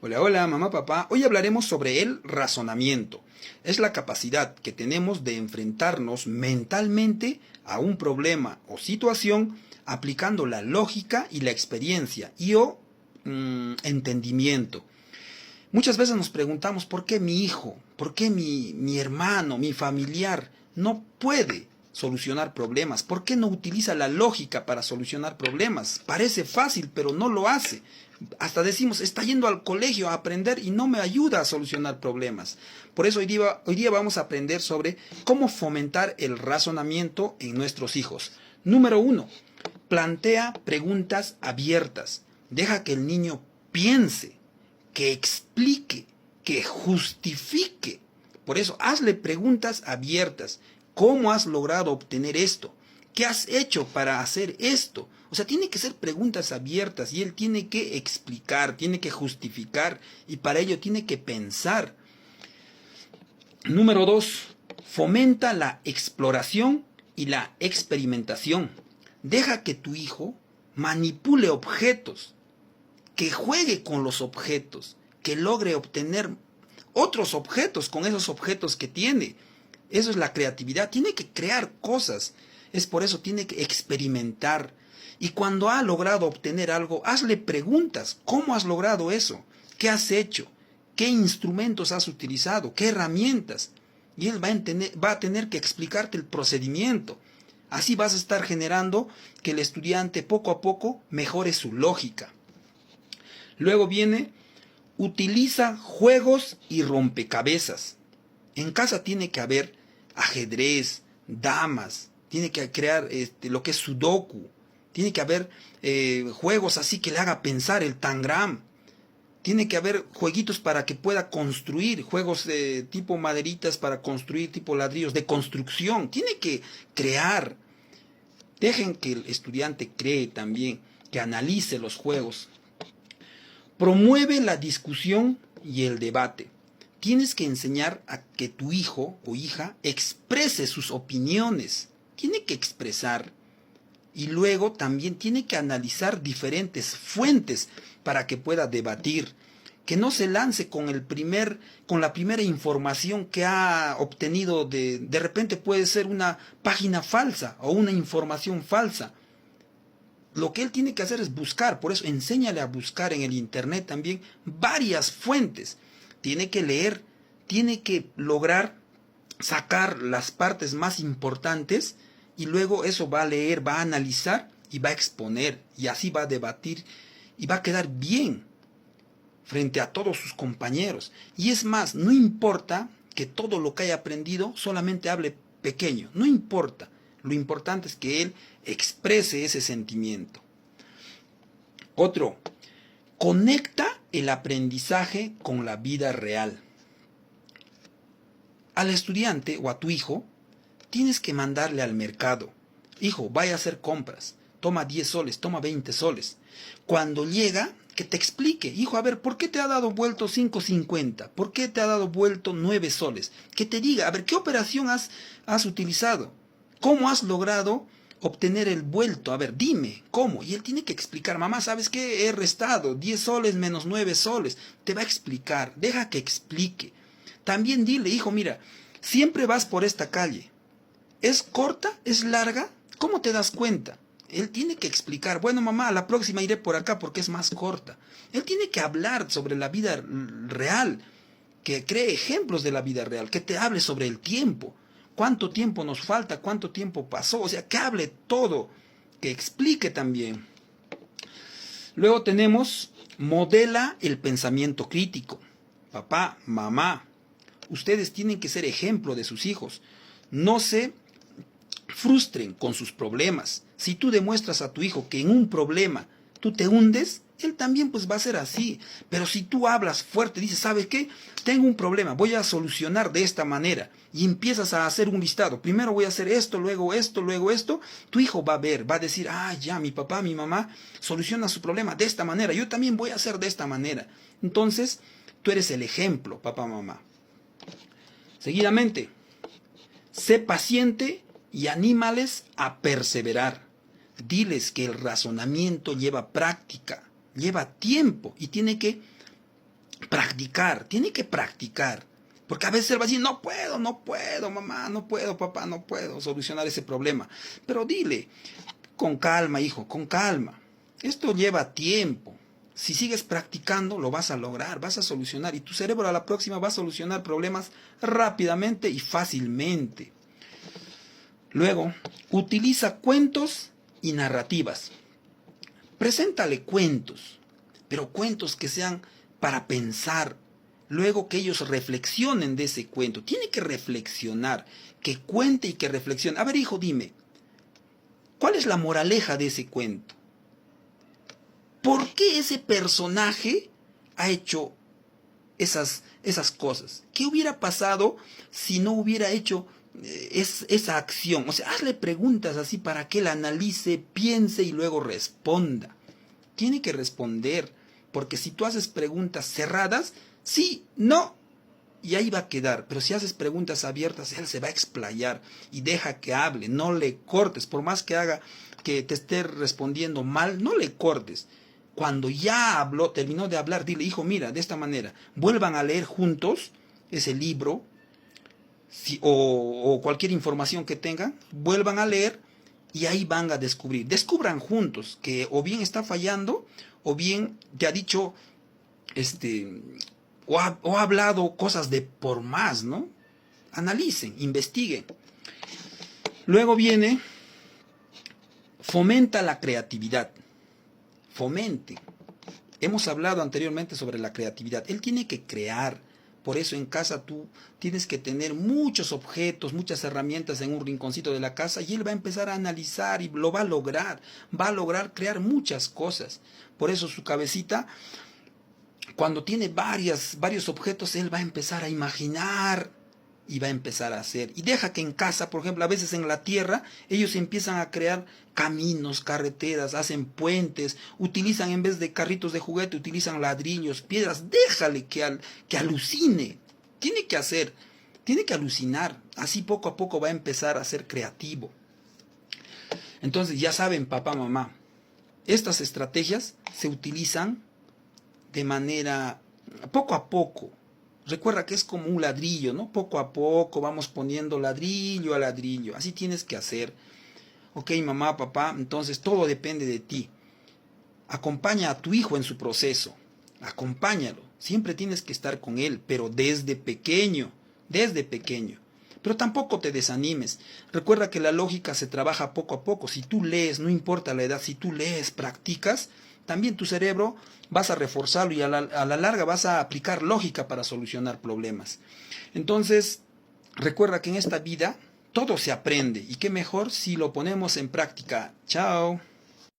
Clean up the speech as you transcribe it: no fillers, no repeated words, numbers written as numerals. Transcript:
Hola, hola, mamá, papá. Hoy hablaremos sobre el razonamiento. Es la capacidad que tenemos de enfrentarnos mentalmente a un problema o situación aplicando la lógica y la experiencia y o entendimiento. Muchas veces nos preguntamos por qué mi hijo, por qué mi hermano, mi familiar no puede solucionar problemas, por qué no utiliza la lógica para solucionar problemas. Parece fácil, pero no lo hace. Hasta decimos, está yendo al colegio a aprender y no me ayuda a solucionar problemas. Por eso hoy día vamos a aprender sobre cómo fomentar el razonamiento en nuestros hijos. Número uno, plantea preguntas abiertas. Deja que el niño piense, que explique, que justifique. Por eso, hazle preguntas abiertas. ¿Cómo has logrado obtener esto? ¿Qué has hecho para hacer esto? O sea, tiene que ser preguntas abiertas y él tiene que explicar, tiene que justificar y para ello tiene que pensar. Número dos, fomenta la exploración y la experimentación. Deja que tu hijo manipule objetos, que juegue con los objetos, que logre obtener otros objetos con esos objetos que tiene. Eso es la creatividad. Tiene que crear cosas. Es por eso tiene que experimentar. Y cuando ha logrado obtener algo, hazle preguntas. ¿Cómo has logrado eso? ¿Qué has hecho? ¿Qué instrumentos has utilizado? ¿Qué herramientas? Y él va a tener que explicarte el procedimiento. Así vas a estar generando que el estudiante poco a poco mejore su lógica. Luego viene, utiliza juegos y rompecabezas. En casa tiene que haber ajedrez, damas, tiene que crear lo que es sudoku, tiene que haber juegos así que le haga pensar el tangram, tiene que haber jueguitos para que pueda construir, juegos de tipo maderitas para construir, tipo ladrillos, de construcción, tiene que crear. Dejen que el estudiante cree también, que analice los juegos. Promueve la discusión y el debate. Tienes que enseñar a que tu hijo o hija exprese sus opiniones. Tiene que expresar. Y luego también tiene que analizar diferentes fuentes para que pueda debatir. Que no se lance con la primera información que ha obtenido de repente puede ser una página falsa o una información falsa. Lo que él tiene que hacer es buscar, por eso enséñale a buscar en el internet también varias fuentes. Tiene que leer, tiene que lograr sacar las partes más importantes y luego eso va a leer, va a analizar y va a exponer y así va a debatir y va a quedar bien frente a todos sus compañeros. Y es más, no importa que todo lo que haya aprendido solamente hable pequeño, no importa. Lo importante es que él exprese ese sentimiento. Otro, conecta el aprendizaje con la vida real. Al estudiante o a tu hijo, tienes que mandarle al mercado. Hijo, vaya a hacer compras. Toma 10 soles, toma 20 soles. Cuando llega, que te explique. Hijo, a ver, ¿por qué te ha dado vuelto 5.50? ¿Por qué te ha dado vuelto 9 soles? Que te diga, a ver, ¿qué operación has utilizado? ¿Cómo has logrado obtener el vuelto? A ver, dime, ¿cómo? Y él tiene que explicar, mamá, ¿sabes qué? He restado 10 soles menos 9 soles. Te va a explicar, deja que explique. También dile, hijo, mira, siempre vas por esta calle. ¿Es corta? ¿Es larga? ¿Cómo te das cuenta? Él tiene que explicar, bueno, mamá, a la próxima iré por acá porque es más corta. Él tiene que hablar sobre la vida real, que cree ejemplos de la vida real, que te hable sobre el tiempo. ¿Cuánto tiempo nos falta? ¿Cuánto tiempo pasó? O sea, que hable todo, que explique también. Luego tenemos, modela el pensamiento crítico. Papá, mamá, ustedes tienen que ser ejemplo de sus hijos. No se frustren con sus problemas. Si tú demuestras a tu hijo que en un problema tú te hundes, él también pues va a ser así. Pero si tú hablas fuerte, dices, ¿sabes qué? Tengo un problema, voy a solucionar de esta manera. Y empiezas a hacer un listado. Primero voy a hacer esto, luego esto, luego esto. Tu hijo va a ver, va a decir, ah, ya, mi papá, mi mamá soluciona su problema de esta manera. Yo también voy a hacer de esta manera. Entonces, tú eres el ejemplo, papá, mamá. Seguidamente, sé paciente y anímales a perseverar. Diles que el razonamiento lleva práctica, lleva tiempo y tiene que practicar, tiene que practicar. Porque a veces él va a decir, no puedo, mamá, no puedo, papá, no puedo solucionar ese problema. Pero dile, con calma, hijo, con calma. Esto lleva tiempo. Si sigues practicando, lo vas a lograr, vas a solucionar. Y tu cerebro a la próxima va a solucionar problemas rápidamente y fácilmente. Luego, utiliza cuentos y narrativas. Preséntale cuentos, pero cuentos que sean para pensar. Luego que ellos reflexionen de ese cuento. Tiene que reflexionar, que cuente y que reflexione. A ver, hijo, dime, ¿cuál es la moraleja de ese cuento? ¿Por qué ese personaje ha hecho esas cosas? ¿Qué hubiera pasado si no hubiera hecho esa acción? O sea, hazle preguntas así para que él analice, piense y luego responda. Tiene que responder, porque si tú haces preguntas cerradas, sí, no, y ahí va a quedar. Pero si haces preguntas abiertas, él se va a explayar y deja que hable, no le cortes, por más que haga que te esté respondiendo mal, no le cortes. Cuando ya habló, terminó de hablar, dile, hijo, mira, de esta manera, vuelvan a leer juntos ese libro, o cualquier información que tengan, vuelvan a leer y ahí van a descubrir. Descubran juntos que o bien está fallando, o bien te ha dicho, o ha hablado cosas de por más, ¿no? Analicen, investiguen. Luego viene, fomenta la creatividad. Fomente. Hemos hablado anteriormente sobre la creatividad. Él tiene que crear. Por eso en casa tú tienes que tener muchos objetos, muchas herramientas en un rinconcito de la casa y él va a empezar a analizar y lo va a lograr. Va a lograr crear muchas cosas. Por eso su cabecita, cuando tiene varios objetos, él va a empezar a imaginar y va a empezar a hacer. Y deja que en casa, por ejemplo, a veces en la tierra, ellos empiezan a crear caminos, carreteras, hacen puentes, utilizan en vez de carritos de juguete, utilizan ladrillos, piedras. Déjale que alucine. Tiene que hacer, tiene que alucinar. Así poco a poco va a empezar a ser creativo. Entonces ya saben, papá, mamá, estas estrategias se utilizan de manera poco a poco. Recuerda que es como un ladrillo, ¿no? Poco a poco vamos poniendo ladrillo a ladrillo. Así tienes que hacer. Ok, mamá, papá, entonces todo depende de ti. Acompaña a tu hijo en su proceso. Acompáñalo. Siempre tienes que estar con él, pero desde pequeño. Desde pequeño. Pero tampoco te desanimes. Recuerda que la lógica se trabaja poco a poco. Si tú lees, no importa la edad, si tú lees, practicas, también tu cerebro vas a reforzarlo y a la larga vas a aplicar lógica para solucionar problemas. Entonces, recuerda que en esta vida todo se aprende y qué mejor si lo ponemos en práctica. Chao.